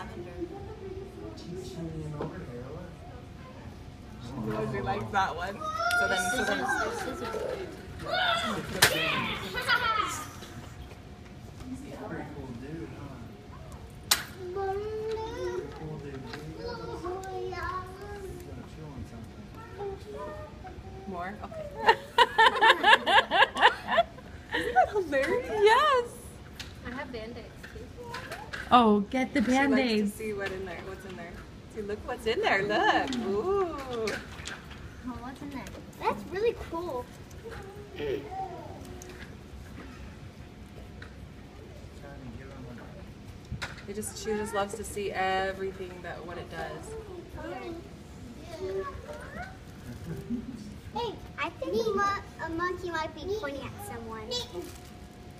lavender. She likes that one. So then. Pretty cool dude, huh? Cool dude. Gonna chew on something. More? Okay. Isn't that hilarious? Yes. I have Band-Aids too. Oh, get the She likes to Band-Aids. see what's in there. See, look what's in there. Look. Ooh. Oh, what's in there? That's really cool. Trying to give him She just loves to see everything what it does. Hey, I think a monkey might be pointing at someone.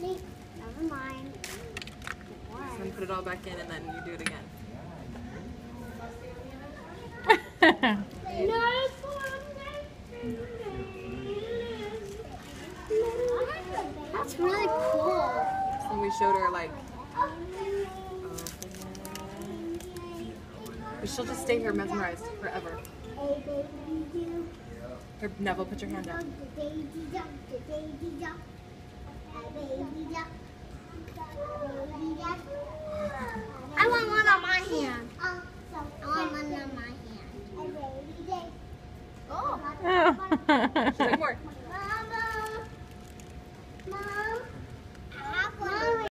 Never mind. Then put it all back in and then you do it again. That's really cool. So we showed her like, but she'll just stay here mesmerized forever. Here, Neville, put your hand down. I want one on my hand. I want one on my hand. Oh. She's like, more.